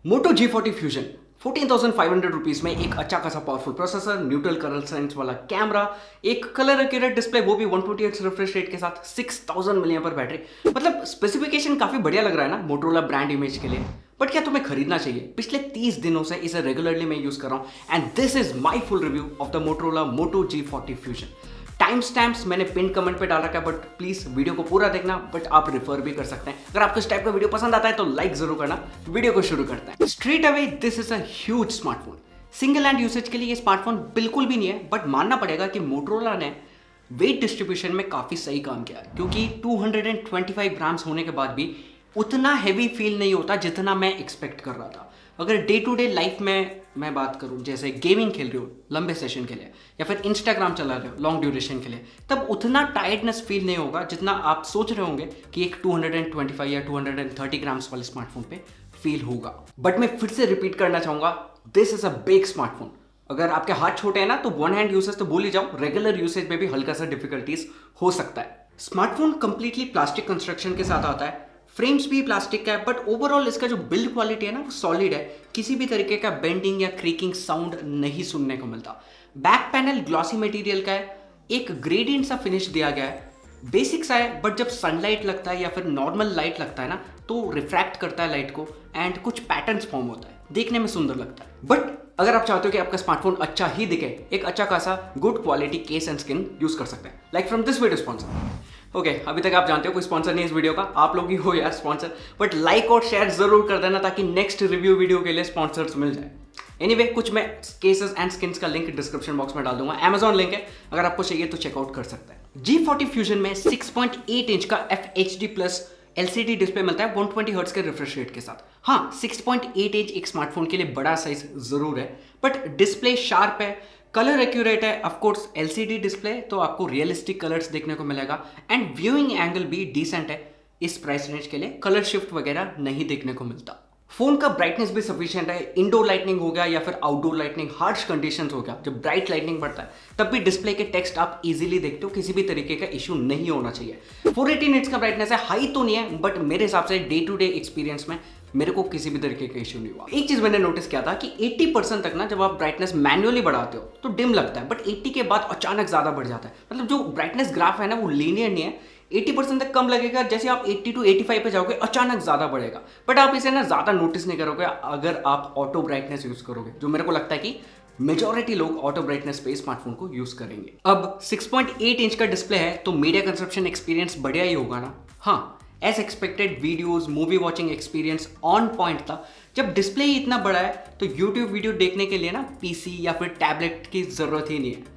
मोटो G40 fusion 14,500 rupees में एक अच्छा खासा powerful processor, neutral colour sense वाला कैमरा, एक कलर एक्यूरेट डिस्प्ले, वो भी 120 हर्ट्ज रिफ्रेश रेट के साथ, 6000 mAh बैटरी। मतलब स्पेसिफिकेशन काफी बढ़िया लग रहा है ना मोटोरोला ब्रांड इमेज के लिए। बट क्या तुम्हें खरीदना चाहिए? पिछले 30 दिनों से इसे रेगुलरली मैं यूज कर रहा हूं and this is my full review of the Motorola motto G40 fusion. Time stamps मैंने पिन कमेंट पे डाल रखा है, बट प्लीज वीडियो को पूरा देखना, बट आप रेफर भी कर सकते हैं। अगर आपको इस टाइप का वीडियो पसंद आता है तो लाइक जरूर करना। वीडियो को शुरू करते हैं। Straight away this is a huge smartphone. Single hand usage के लिए ये स्मार्टफोन बिल्कुल भी नहीं है, बट मानना पड़ेगा कि मोटोरोला ने वेट डिस्ट्रीब्यूशन में काफी सही काम किया है, क्योंकि 225 ग्राम्स होने के बाद भी उतना हैवी फील नहीं होता जितना मैं एक्सपेक्ट कर रहा था। अगर डे टू डे लाइफ में मैं बात करूं, जैसे गेमिंग खेल रहे हो लंबे सेशन के लिए या फिर इंस्टाग्राम चला रहे हो लॉन्ग ड्यूरेशन के लिए, तब उतना टायर्डनेस फील नहीं होगा जितना आप सोच रहे होंगे कि एक 225 या 230 ग्राम्स वाले स्मार्टफोन पे फील होगा। बट मैं फिर से रिपीट करना चाहूंगा, this is a big smartphone. अगर आपके हाथ छोटे हैं ना तो वन हैंड यूसेज तो भूल ही जाओ, रेगुलर यूसेज में भी हल्का सा डिफिकल्टीज हो सकता है। स्मार्टफोन कंप्लीटली प्लास्टिक कंस्ट्रक्शन के साथ आता है, फ्रेम्स भी प्लास्टिक का है, बट ओवरऑल इसका जो बिल्ड क्वालिटी है ना वो सॉलिड है। किसी भी तरीके का बेंडिंग या क्रीकिंग साउंड नहीं सुनने को मिलता। बैक पैनल ग्लॉसी मटेरियल का है, एक ग्रेडियंट सा फिनिश दिया गया है, बेसिक सा है, बट जब सनलाइट लगता है या फिर नॉर्मल लाइट लगता है ना तो रिफ्रैक्ट करता है लाइट को एंड कुछ पैटर्न्स फॉर्म होता है, देखने में सुंदर लगता है। बट अगर आप चाहते हो कि आपका स्मार्टफोन अच्छा ही दिखे, एक अच्छा खासा good quality case and skin use कर सकते हैं, like from this video sponsor. Okay, अभी तक आप जानते हो कोई स्पॉन्सर नहीं इस वीडियो का, आप लोग ही हो यार स्पॉन्सर, बट लाइक और शेयर जरूर कर देना ताकि नेक्स्ट रिव्यू वीडियो के लिए स्पॉन्सर्स मिल जाए। एनीवे, कुछ मैं केसेस एंड स्किन्स का लिंक डिस्क्रिप्शन बॉक्स में डाल दूंगा, Amazon लिंक है, अगर आपको चाहिए तो चेकआउट कर सकते हैं। G40 फ्यूजन में 6.8 इंच का FHD प्लस LCD डिस्प्ले मिलता है 120 हर्ट्ज के रिफ्रेश रेट के साथ। हाँ, 6.8 इंच एक स्मार्टफोन के लिए बड़ा साइज जरूर है, बट डिस्प्ले शार्प है, कलर एक्यूरेट है, ऑफ कोर्स LCD डिस्प्ले तो आपको रियलिस्टिक कलर्स देखने को मिलेगा एंड व्यूइंग एंगल भी डिसेंट है। इस प्राइस रेंज के लिए कलर शिफ्ट वगैरह नहीं देखने को मिलता। फोन का ब्राइटनेस भी सफिशिएंट है, इंडोर लाइटनिंग हो गया या फिर आउटडोर लाइटनिंग, हार्श कंडीशंस हो गया, जब ब्राइट लाइटनिंग बढ़ता है तब भी डिस्प्ले के टेक्स्ट आप इजीली देखते हो, किसी भी तरीके का इशू नहीं होना चाहिए। 480 निट्स का ब्राइटनेस है, हाई तो नहीं है, बट मेरे हिसाब से डे टू डे एक्सपीरियंस में मेरे को किसी भी तरीके का इशू नहीं हुआ। एक चीज मैंने नोटिस किया था कि 80% तक ना जब आप ब्राइटनेस मैन्युअली बढ़ाते हो तो डिम लगता है, बट 80 के बाद अचानक ज्यादा बढ़ जाता है। मतलब जो ब्राइटनेस ग्राफ है ना वो लीनियर नहीं है, 80% तक कम लगेगा, जैसे आप 80 to 85 पे जाओगे अचानक ज्यादा बढ़ेगा। बट आप इसे ना ज्यादा नोटिस नहीं करोगे अगर आप ऑटो ब्राइटनेस यूज करोगे, जो मेरे को लगता है कि मेजॉरिटी लोग ऑटो ब्राइटनेस पे स्मार्टफोन को यूज करेंगे। अब 6.8 इंच का डिस्प्ले है तो मीडिया कंजप्शन एक्सपीरियंस बढ़िया ही होगा ना। हाँ, as expected videos, movie watching experience on point था। जब डिस्प्ले ही इतना बड़ा है तो यूट्यूब वीडियो देखने के लिए ना पीसी या फिर टैबलेट की जरूरत ही नहीं है।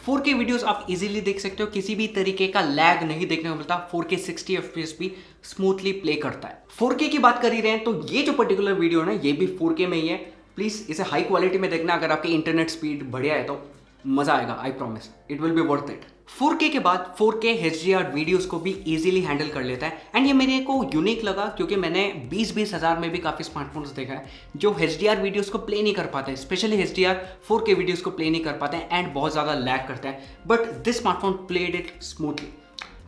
4K वीडियोस आप इजीली देख सकते हो, किसी भी तरीके का लैग नहीं देखने को मिलता। 4K 60 FPS भी स्मूथली प्ले करता है। 4K की बात कर ही रहे हैं तो ये जो पर्टिकुलर वीडियो है ना ये भी 4K में ही है। प्लीज इसे हाई क्वालिटी में देखना, अगर आपके इंटरनेट स्पीड बढ़िया है तो मजा आएगा, I promise it will be worth it. 4K के बाद 4K HDR वीडियोस को भी इजीली हैंडल कर लेता है एंड ये मेरे को यूनिक लगा, क्योंकि मैंने 20-20 हज़ार में भी काफ़ी स्मार्टफोन्स देखा है जो HDR वीडियोस को प्ले नहीं कर पाते, स्पेशली HDR 4K वीडियोस को प्ले नहीं कर पाते हैं एंड बहुत ज़्यादा लैग करते हैं, but this smartphone played it smoothly.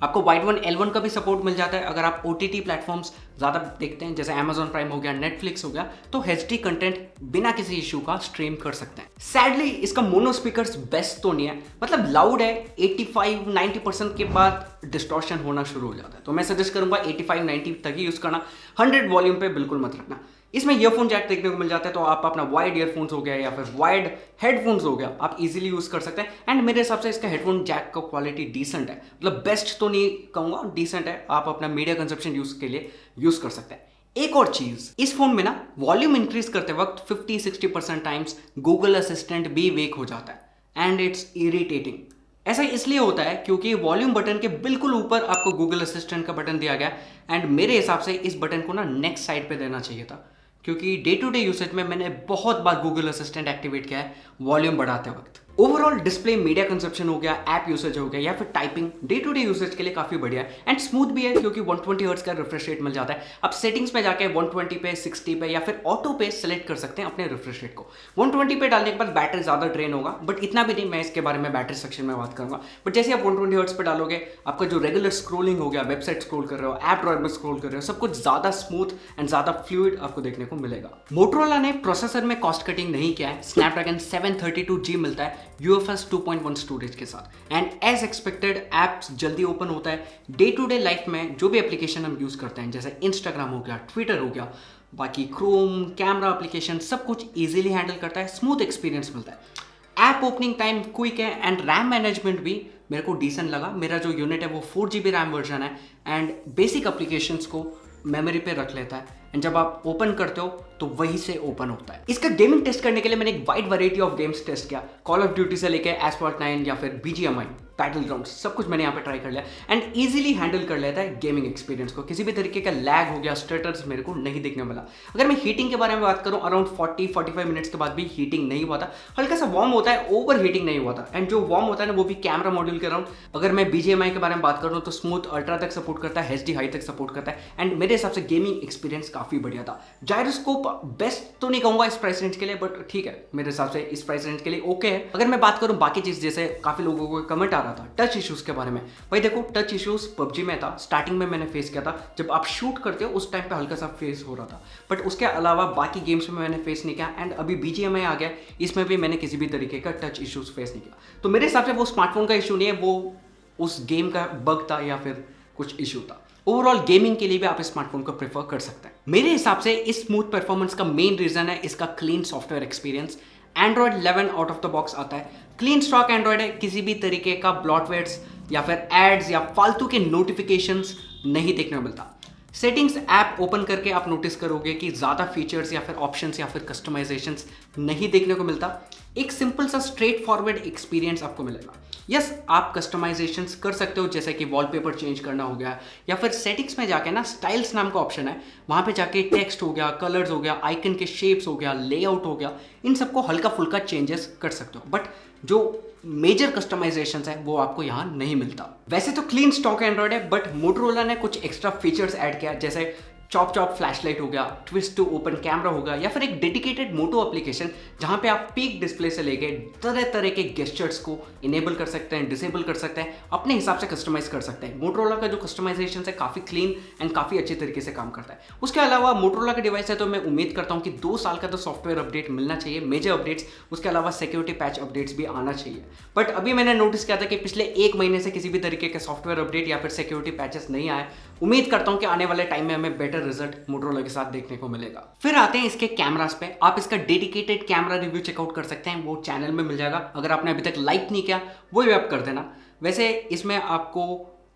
आपको वाइड वन L1 का भी सपोर्ट मिल जाता है। अगर आप OTT प्लेटफॉर्म्स ज़्यादा देखते हैं, जैसे Amazon प्राइम हो गया, Netflix हो गया, तो HD कंटेंट बिना किसी इशू का स्ट्रीम कर सकते हैं। सैडली इसका मोनो स्पीकर्स बेस्ट तो नहीं है, मतलब लाउड है, 85-90% के बाद डिस्टॉर्शन होना शुरू हो जाता है, तो मैं सजेस्ट करूंगा 85-90 तक ही यूज़ करना, 100 वॉल्यूम पे बिल्कुल मत रखना। इसमें ईयरफोन जैक देखने को मिल जाता है, तो आप अपना वाइड ईयरफोन्स हो गया या फिर वाइड हेडफोन्स हो गया आप इजीली यूज़ कर सकते हैं। एंड मेरे हिसाब से इसका हेडफोन जैक का क्वालिटी डिसेंट है, मतलब बेस्ट तो नहीं कहूँगा, डिसेंट है, आप अपना मीडिया कंजप्शन यूज़ के लिए यूज़ कर सकते हैं। एक और चीज, इस फोन में ना वॉल्यूम इंक्रीज करते वक्त 50-60% टाइम्स गूगल असिस्टेंट भी वेक हो जाता है एंड इट्स इरिटेटिंग। ऐसा इसलिए होता है क्योंकि वॉल्यूम बटन के बिल्कुल ऊपर आपको गूगल असिस्टेंट का बटन दिया गया एंड मेरे हिसाब से इस बटन को ना नेक्स्ट साइड पे देना चाहिए था, क्योंकि डे टू डे यूसेज में मैंने बहुत बार गूगल असिस्टेंट एक्टिवेट किया है वॉल्यूम बढ़ाते वक्त। ओवरऑल डिस्प्ले, मीडिया कंजप्शन हो गया, ऐप यूसेज हो गया या फिर typing, day to day usage के लिए काफी बढ़िया है एंड स्मूथ भी है क्योंकि 120 हर्ट्ज का रिफ्रेश रेट मिल जाता है। आप सेटिंग्स में जाके 120 पे, 60 पे या फिर ऑटो पे सेलेक्ट कर सकते हैं अपने रिफ्रेश रेट को। 120 पे डालने के बाद बैटरी ज्यादा ड्रेन होगा, बट इतना भी नहीं, मैं इसके बारे में बैटरी सेक्शन में बात करूंगा। बट जैसे आप 120 हर्ट्ज पे डालोगे, आपका जो रेगुलर स्क्रोलिंग हो गया, वेबसाइट स्क्रॉल कर रहे हो, ऐप ड्रॉयर में स्क्रॉल कर रहे हो, सब कुछ ज्यादा स्मूथ एंड ज्यादा फ्लूइड आपको देखने को मिलेगा। मोटोरोला ने प्रोसेसर में कॉस्ट कटिंग नहीं किया है, स्नैपड्रैगन 732G मिलता है UFS 2.1 स्टोरेज के साथ एंड एज एक्सपेक्टेड ऐप्स जल्दी ओपन होता है। डे टू डे लाइफ में जो भी एप्लीकेशन हम यूज करते हैं, जैसे इंस्टाग्राम हो गया, ट्विटर हो गया, बाकी क्रोम, कैमरा एप्लीकेशन, सब कुछ इजीली हैंडल करता है, स्मूथ एक्सपीरियंस मिलता है। ऐप ओपनिंग टाइम क्विक है एंड रैम मैनेजमेंट भी मेरे को डिसेंट लगा। मेरा जो यूनिट है वो 4GB रैम वर्जन है एंड बेसिक एप्लीकेशंस को मेमोरी पे रख लेता है एंड जब आप ओपन करते हो तो वहीं से ओपन होता है। इसका गेमिंग टेस्ट करने के लिए मैंने एक wide variety of games test किया, कॉल ऑफ ड्यूटी से लेके एस्फॉल्ट 9 या फिर BGMI, बैटल ग्राउंड्स, सब कुछ मैंने यहाँ पे ट्राई कर लिया एंड इजीली हैंडल कर लेता है गेमिंग एक्सपीरियंस को। किसी भी तरीके का लैग हो गया, स्टटर्स मेरे को नहीं देखने मिला। अगर मैं हीटिंग के बारे में बात करूँ, अराउंड 40-45 मिनट्स के बाद भी हीटिंग नहीं हुआ था, हल्का सा वार्म होता है, ओवर हीटिंग नहीं हुआ था एंड जो वार्म होता है ना वो भी कैमरा मॉड्यूल के अराउंड। अगर मैं BGMI के बारे में बात करूँ तो स्मूथ अल्ट्रा तक सपोर्ट करता है, HD हाई तक सपोर्ट करता है एंड मेरे हिसाब से गेमिंग एक्सपीरियंस काफी बढ़िया था। जायरोस्कोप बेस्ट तो नहीं कहूंगा इस प्राइस रेंज के लिए, बट ठीक है, मेरे हिसाब से इस प्राइस रेंज के लिए ओके है। अगर मैं बात करूं बाकी चीज, जैसे काफी लोगों को कमेंट आ रहा था टच इश्यूज के बारे में, भाई देखो टच इश्यूज PUBG में था, स्टार्टिंग में मैंने फेस किया था, जब आप शूट करते हो उस टाइम पे हल्का सा फेस हो रहा था, बट उसके अलावा बाकी गेम्स में मैंने फेस नहीं किया एंड अभी BGMI आ गया, इसमें भी मैंने किसी भी तरीके का टच इश्यूज फेस नहीं किया। तो मेरे हिसाब से वो स्मार्टफोन का इशू नहीं है, वो उस गेम का बग था या फिर कुछ इशू था। ओवरऑल गेमिंग के लिए भी आप इस स्मार्टफोन को प्रेफर कर सकते हैं। मेरे हिसाब से इस स्मूथ परफॉर्मेंस का मेन रीजन है इसका clean software experience. Android 11 out of the box आता है, क्लीन स्टॉक एंड्रॉइड है, किसी भी तरीके का ब्लॉटवेयर्स या फिर एड्स या फालतू के नोटिफिकेशंस नहीं देखने को मिलता। सेटिंग्स ऐप ओपन करके आप नोटिस करोगे कि ज़्यादा फीचर्स या फिर ऑप्शंस या फिर कस्टमाइजेशंस नहीं देखने को मिलता। एक सिंपल सा स्ट्रेट फॉरवर्ड एक्सपीरियंस आपको मिलेगा। यस, आप कस्टमाइजेशंस कर सकते हो, जैसे कि वॉलपेपर चेंज करना हो गया या फिर सेटिंग्स में जाके ना स्टाइल्स नाम का ऑप्शन है, वहाँ पे जाके टेक्स्ट हो गया, कलर्स हो गया, आइकन के शेप्स हो गया, लेआउट हो गया, इन सबको हल्का फुल्का चेंजेस कर सकते हो, बट जो मेजर कस्टमाइजेशंस है वो आपको यहाँ नहीं मिलता। वैसे तो क्लीन स्टॉक एंड्रॉइड है, बट मोटोरोला ने कुछ एक्स्ट्रा फीचर्स ऐड किया, जैसे चॉप फ्लैशलाइट हो गया, ट्विस्ट टू ओपन कैमरा हो गया या फिर एक डेडिकेटेड मोटो एप्लीकेशन जहां पे आप पीक डिस्प्ले से लेके तरह तरह के गेस्चर्स को इनेबल कर सकते हैं, डिसेबल कर सकते हैं, अपने हिसाब से कस्टमाइज कर सकते हैं। मोटोरोला का जो कस्टमाइजेशन है काफ़ी क्लीन एंड काफ़ी अच्छे तरीके से काम करता है। उसके अलावा मोटोरोला का डिवाइस है तो मैं उम्मीद करता हूँ कि 2 साल का तो सॉफ्टवेयर अपडेट मिलना चाहिए, मेजर अपडेट्स, उसके अलावा सिक्योरिटी पैच अपडेट्स भी आना चाहिए। बट अभी मैंने नोटिस किया था कि पिछले 1 महीने से किसी भी तरीके के सॉफ्टवेयर अपडेट या फिर सिक्योरिटी पैचेस नहीं आए। उम्मीद करता हूँ कि आने वाले टाइम में हमें बेटर रिजल्ट मोटोरोला के साथ देखने को मिलेगा। फिर आते हैं इसके कैमरास पे। आप इसका डेडिकेटेड कैमरा रिव्यू चेकआउट कर सकते हैं, वो चैनल में मिल जाएगा। अगर आपने अभी तक लाइक नहीं किया वो भी आप कर देना। वैसे इसमें आपको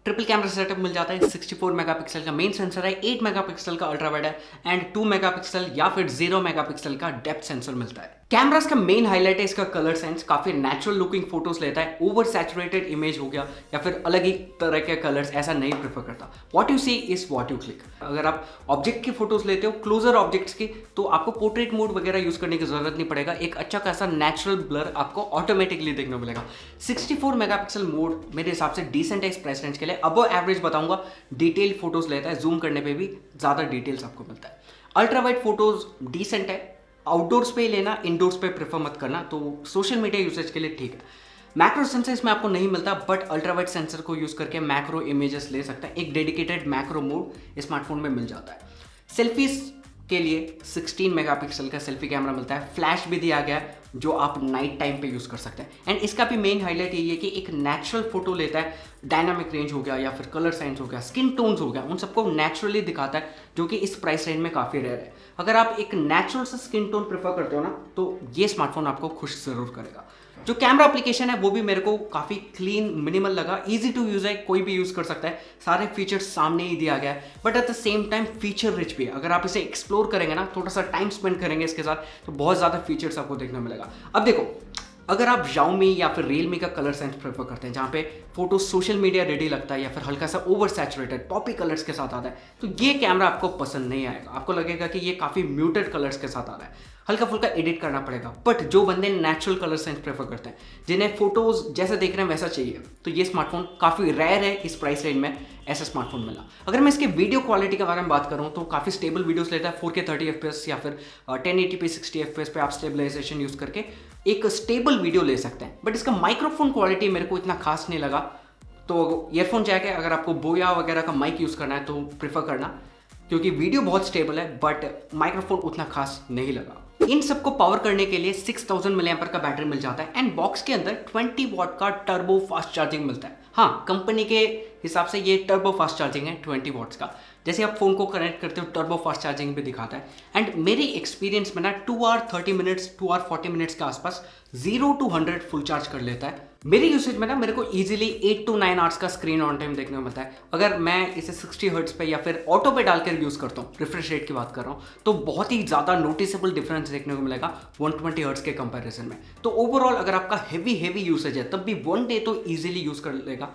ट्रिपल कैमरा सेटअप मिल जाता है। 64 मेगापिक्सल का मेन सेंसर है, 8 मेगापिक्सल का अल्ट्रा वाइड है एंड 2 मेगापिक्सल या फिर 0 मेगापिक्सल का डेप्थ सेंसर मिलता है। कैमरास का मेन हाईलाइट है इसका कलर सेंस, काफी नेचुरल लुकिंग फोटोज लेता है। ओवर सैचुरेटेड इमेज हो गया या फिर अलग ही तरह के कलर्स ऐसा नहीं प्रेफर करता। What you see is what you click. अगर आप ऑब्जेक्ट की फोटोज लेते हो, क्लोजर ऑब्जेक्ट्स की, तो आपको पोर्ट्रेट मोड वगैरह यूज करने की जरूरत नहीं पड़ेगा। एक अच्छा खासा नेचुरल ब्लर आपको ऑटोमेटिकली देखने को मिलेगा। 64 मेगापिक्सल मोड मेरे हिसाब से डिसेंट है इस प्राइस रेंज के लिए। अबव एवरेज बताऊंगा, डिटेल फोटोज लेता है, जूम करने पे भी ज्यादा डिटेल्स आपको मिलता है। अल्ट्रा वाइड फोटोज डिसेंट है, आउटडोर्स पे ही लेना, इनडोर्स पे प्रेफर मत करना, तो सोशल मीडिया यूसेज के लिए ठीक है। मैक्रो सेंसर इसमें आपको नहीं मिलता, बट अल्ट्रा वाइड सेंसर को यूज करके मैक्रो इमेजेस ले सकते हैं। एक डेडिकेटेड मैक्रो मोड स्मार्टफोन में मिल जाता है। सेल्फीज के लिए 16 मेगापिक्सल का सेल्फी कैमरा मिलता है, फ्लैश भी दिया गया है जो आप नाइट टाइम पे यूज कर सकते हैं। एंड इसका भी मेन हाईलाइट यही है कि एक नेचुरल फोटो लेता है, डायनामिक रेंज हो गया या फिर कलर साइंस हो गया, स्किन टोन्स हो गया, उन सबको नेचुरली दिखाता है, जो कि इस प्राइस रेंज में काफी रेयर है। अगर आप एक नेचुरल सा स्किन टोन प्रेफर करते हो ना, तो ये स्मार्टफोन आपको खुश जरूर करेगा। जो कैमरा एप्लीकेशन है वो भी मेरे को काफ़ी क्लीन, मिनिमल लगा, इजी टू यूज़ है, कोई भी यूज़ कर सकता है, सारे फीचर्स सामने ही दिया गया है, but at the same time feature rich भी है। अगर आप इसे एक्सप्लोर करेंगे ना, थोड़ा सा टाइम स्पेंड करेंगे इसके साथ, तो बहुत ज़्यादा फीचर्स आपको देखने मिलेगा। अब देखो, अगर आप Xiaomi या फिर Realme का कलर सेंस प्रेफर करते हैं, जहाँ पे फोटो सोशल मीडिया रेडी लगता है या फिर हल्का सा ओवर सैचुरेटेड पॉपी कलर्स के साथ आता है, तो ये कैमरा आपको पसंद नहीं आएगा। आपको लगेगा कि ये काफ़ी म्यूटेड कलर्स के साथ आ रहा है। हल्का फुल्का एडिट करना पड़ेगा। बट जो बंदे नेचुरल कलर सेंस प्रेफर करते हैं, जिन्हें फोटोज जैसे देख रहे हैं वैसा चाहिए, तो ये स्मार्टफोन काफ़ी रेयर है इस प्राइस रेंज में ऐसा स्मार्टफोन मिला। अगर मैं इसके वीडियो क्वालिटी के बारे में बात करूँ तो काफ़ी स्टेबल वीडियोस लेता है। 4K 30 FPS या फिर 1080p 60 FPS पे आप स्टेबलाइजेशन यूज़ करके एक स्टेबल वीडियो ले सकते हैं। बट इसका माइक्रोफोन क्वालिटी मेरे को इतना खास नहीं लगा। तो ईयरफोन जैक है, अगर आपको बोया वगैरह का माइक यूज़ करना है तो प्रेफर करना, क्योंकि वीडियो बहुत स्टेबल है बट माइक्रोफोन उतना खास नहीं लगा। इन सबको पावर करने के लिए 6000 mAh का बैटरी मिल जाता है एंड बॉक्स के अंदर 20 वॉट का टर्बो फास्ट चार्जिंग मिलता है। हाँ, कंपनी के हिसाब से ये टर्बो फास्ट चार्जिंग है 20 वॉट्स का। जैसे आप फोन को कनेक्ट करते हो टर्बो फास्ट चार्जिंग भी दिखाता है। एंड मेरे एक्सपीरियंस में ना 2 आवर 30 मिनट्स 2 आवर 40 मिनट्स के आसपास 0 to 100 फुल चार्ज कर लेता है। मेरी यूसेज में ना मेरे को इजीली 8 to 9 आवर्स का स्क्रीन ऑन टाइम देखने को मिलता है। अगर मैं इसे 60 हर्ट्ज पे या फिर ऑटो पे डालकर यूज़ करता हूँ, रिफ्रेश रेट की बात कर रहा हूँ, तो बहुत ही ज़्यादा नोटिसेबल डिफरेंस देखने को मिलेगा 120 हर्ट्ज के कंपैरिजन में। तो ओवरऑल अगर आपका हेवी यूसेज है तब भी 1 डे तो ईजिली यूज़ कर लेगा।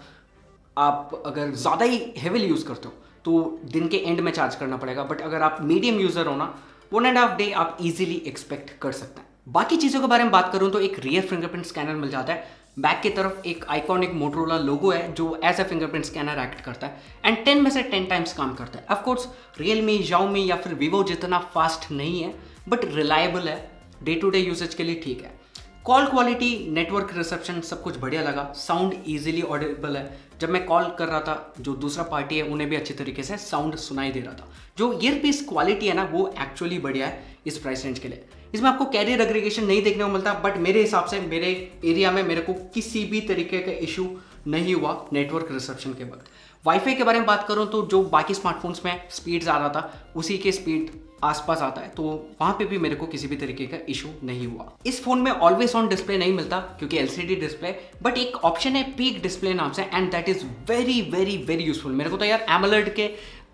आप अगर ज़्यादा ही हेवीली यूज़ करते हो तो दिन के एंड में चार्ज करना पड़ेगा। बट अगर आप मीडियम यूज़र हो ना, 1.5 डे आप इजीली एक्सपेक्ट कर सकते हैं। बाकी चीज़ों के बारे में बात करूँ तो एक रियर फिंगरप्रिंट स्कैनर मिल जाता है। बैक की तरफ एक आइकॉनिक मोटोरोला लोगो है जो as a fingerprint scanner act करता है एंड 10 में से 10 टाइम्स काम करता है। ऑफकोर्स रियलमी, Xiaomi या फिर Vivo जितना फास्ट नहीं है बट रिलायबल है, डे टू डे यूसेज के लिए ठीक है। कॉल क्वालिटी, नेटवर्क रिसेप्शन सब कुछ बढ़िया लगा। साउंड इजीली ऑडिबल है। जब मैं कॉल कर रहा था, जो दूसरा पार्टी है उन्हें भी अच्छी तरीके से साउंड सुनाई दे रहा था। जो ईयरपीस क्वालिटी है ना वो एक्चुअली बढ़िया है इस प्राइस रेंज के लिए। इसमें आपको कैरियर एग्रीगेशन नहीं देखने को मिलता बट मेरे हिसाब से मेरे एरिया में मेरे को किसी भी तरीके का इशू नहीं हुआ नेटवर्क रिसेप्शन के वक्त। वाईफाई के बारे में बात करूं तो जो बाकी स्मार्टफोन्स में स्पीड आ रहा था उसी के स्पीड आसपास आता है, तो वहां पे भी मेरे को किसी भी तरीके का इशू नहीं हुआ। इस फोन में ऑलवेज ऑन डिस्प्ले नहीं मिलता क्योंकि एलसीडी डिस्प्ले, बट एक ऑप्शन है पीक डिस्प्ले नाम से and that is very useful. मेरे को तो यार एमोलेड के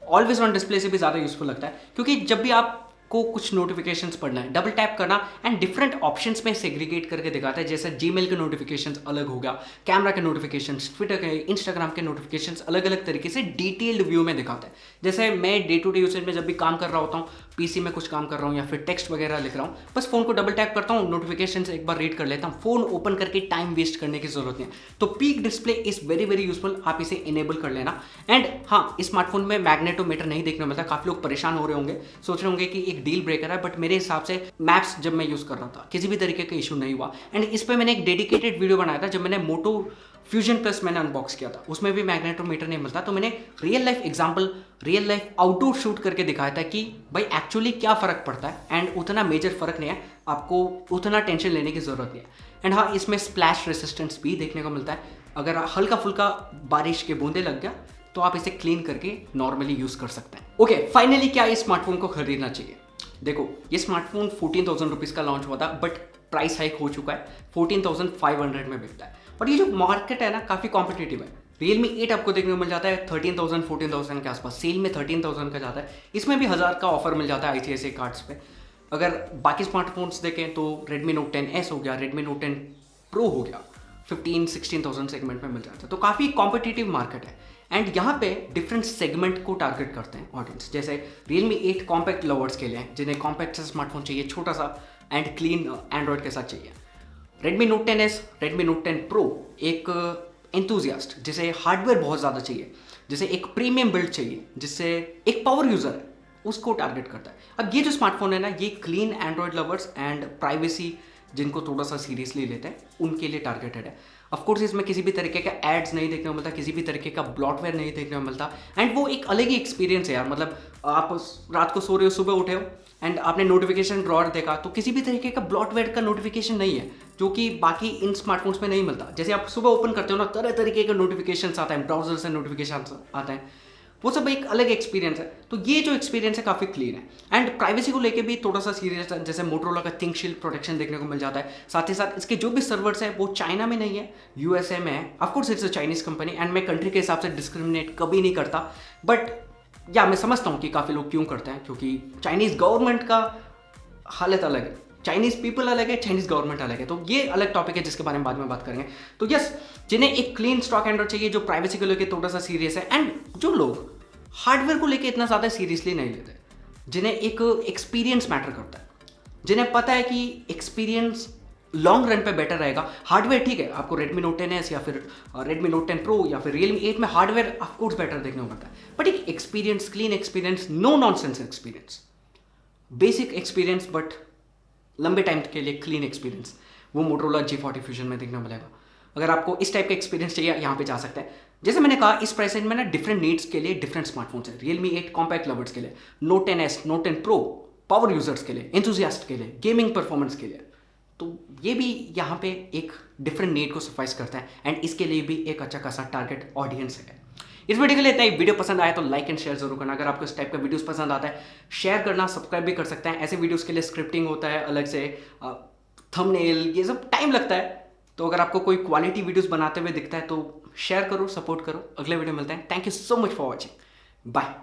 ऑलवेज ऑन डिस्प्ले से भी ज़्यादा यूजफुल लगता है, क्योंकि जब भी आप को कुछ नोटिफिकेशंस पढ़ना है, डबल टैप करना एंड डिफरेंट ऑप्शंस में सेग्रीगेट करके दिखाता है। जैसे जीमेल के नोटिफिकेशंस अलग हो गया, कैमरा के नोटिफिकेशंस, ट्विटर के, इंस्टाग्राम के नोटिफिकेशंस अलग अलग तरीके से डिटेल्ड व्यू में दिखाता है। जैसे मैं डे टू डे यूसेज में जब भी काम कर रहा होता हूँ, पीसी में कुछ काम कर रहा हूँ या फिर टेक्स्ट वगैरह लिख रहा हूँ, बस फोन को डबल टैप करता हूँ, नोटिफिकेशंस एक बार रीड कर लेता हूँ, फोन ओपन करके टाइम वेस्ट करने की जरूरत नहीं है। तो peak display is very useful, आप इसे इनेबल कर लेना। एंड हाँ, इस स्मार्टफोन में मैग्नेटोमीटर नहीं देखने को मिलता। काफी लोग परेशान हो रहे होंगे, सोच रहे होंगे कि एक डील ब्रेकर है, बट मेरे हिसाब से मैप्स जब मैं यूज कर रहा था किसी भी तरीके का इशू नहीं हुआ। एंड इस पे मैंने एक डेडिकेटेड वीडियो बनाया था जब मैंने मोटो फ्यूजन प्लस मैंने अनबॉक्स किया था, उसमें भी मैग्नेटोमीटर नहीं मिलता। तो मैंने real life example, real life outdoor shoot करके दिखाया था कि भाई एक्चुअली क्या फर्क पड़ता है एंड उतना मेजर फर्क नहीं है, आपको उतना टेंशन लेने की जरूरत नहीं है। एंड हाँ, इसमें स्प्लैश रेसिस्टेंस भी देखने को मिलता है। अगर हल्का फुल्का बारिश के बूंदे लग गया तो आप इसे क्लीन करके नॉर्मली यूज कर सकते हैं। ओके, फाइनली क्या इस स्मार्टफोन को खरीदना चाहिए? देखो, ये स्मार्टफोन 14,000 रुपीज़ का लॉन्च हुआ था बट प्राइस हाइक हो चुका है, 14,500 में बिकता है। और ये जो मार्केट है ना काफ़ी कॉम्पिटिटिव है। Realme 8 आपको देखने को मिल जाता है 13,000 14,000 के आसपास, सेल में 13,000 का जाता है। इसमें भी 1000 का ऑफर मिल जाता है ICICI कार्ड्स पे। अगर बाकी स्मार्टफोन्स देखें तो Redmi Note 10S हो गया, Redmi Note 10 Pro हो गया, 15-16,000 सेगमेंट में मिल जाता है। तो काफ़ी कॉम्पिटिटिव मार्केट है एंड यहाँ पे डिफरेंट सेगमेंट को टारगेट करते हैं ऑडियंस। जैसे Realme 8 कॉम्पैक्ट लवर्स के लिए हैं, जिन्हें कॉम्पैक्ट स्मार्टफोन चाहिए, छोटा सा एंड क्लीन एंड्रॉयड के साथ चाहिए। Redmi Note 10S, Redmi Note 10 Pro एक एंथुजियास्ट जिसे हार्डवेयर बहुत ज़्यादा चाहिए, जिसे एक प्रीमियम बिल्ड चाहिए, जिससे एक पावर यूज़र है, उसको टारगेट करता है। अब ये जो स्मार्टफोन है ना, ये clean Android lovers and privacy जिनको थोड़ा सा सीरियसली लेते हैं उनके लिए टारगेटेड है। ऑफकोर्स इसमें किसी भी तरीके का एड्स नहीं देखने को मिलता, किसी भी तरीके का ब्लॉटवेयर नहीं देखने को मिलता एंड वो एक अलग ही एक्सपीरियंस है यार। मतलब आप रात को सो रहे हो, सुबह उठे हो एंड आपने नोटिफिकेशन ड्रॉअर देखा तो किसी भी तरीके का ब्लॉटवेयर का नोटिफिकेशन नहीं है, जो कि बाकी इन स्मार्टफोन्स में नहीं मिलता। जैसे आप सुबह ओपन करते हो ना, तरह तरीके के नोटिफिकेशन आते हैं, ब्राउजर से नोटिफिकेशन आते हैं, वो सब एक अलग एक्सपीरियंस है। तो ये जो एक्सपीरियंस है काफ़ी क्लीन है एंड प्राइवेसी को लेके भी थोड़ा सा सीरियस है। जैसे मोटोरोला का थिंक शील्ड प्रोटेक्शन देखने को मिल जाता है। साथ ही साथ इसके जो भी सर्वर्स है वो चाइना में नहीं है, यूएसए में है। Of course it's a Chinese company and मैं कंट्री के हिसाब से डिस्क्रिमिनेट कभी नहीं करता, बट या मैं समझता हूँ कि काफ़ी लोग क्यों करते हैं, क्योंकि चाइनीज़ गवर्नमेंट का हालत अलग है, चाइनीज़ पीपल अलग है, चाइनीज़ गवर्नमेंट अलग है। तो ये अलग टॉपिक है जिसके बारे में बाद में बात करेंगे। तो यस, जिन्हें एक क्लीन स्टॉक एंड्रॉइड चाहिए जो प्राइवेसी को लेकर थोड़ा सा सीरियस है एंड जो लोग हार्डवेयर को लेकर इतना ज़्यादा सीरियसली नहीं लेते, जिन्हें एक एक्सपीरियंस मैटर करता है, जिन्हें पता है कि एक्सपीरियंस लॉन्ग रन पे बेटर रहेगा। हार्डवेयर ठीक है, आपको Redmi Note 10s या फिर Redmi Note 10 Pro या फिर Realme 8 में हार्डवेयर ऑफकोर्स बेटर देखने को मिलता है, बट एक experience, clean experience, no nonsense experience, basic experience but लंबे टाइम के लिए क्लीन एक्सपीरियंस, वो मोटोरोला G40 फ्यूजन में देखने को मिलेगा। अगर आपको इस टाइप का एक्सपीरियंस चाहिए, यहाँ पे जा सकते हैं। जैसे मैंने कहा, इस प्राइस रेंज में ना डिफरेंट नीड्स के लिए डिफरेंट स्मार्टफोन्स है। Realme 8 कॉम्पैक्ट लवर्स के लिए, Note 10s, Note 10 Pro power users के लिए, एंथुजियास्ट के लिए, गेमिंग परफॉर्मेंस के लिए। तो ये भी यहाँ पे एक डिफरेंट नीड को सफाइस करता है एंड इसके लिए भी एक अच्छा खासा टारगेट ऑडियंस है। इस वीडियो के लिए इतना ही। वीडियो पसंद आया तो लाइक एंड शेयर जरूर करना। अगर आपको इस टाइप का वीडियोस पसंद आता है, शेयर करना, सब्सक्राइब भी कर सकते हैं। ऐसे वीडियोस के लिए स्क्रिप्टिंग होता है अलग से, थंबनेल, ये सब टाइम लगता है। तो अगर आपको कोई क्वालिटी वीडियोस बनाते हुए दिखता है तो शेयर करो, सपोर्ट करो। अगले वीडियो मिलते हैं। Thank you so much for watching. Bye.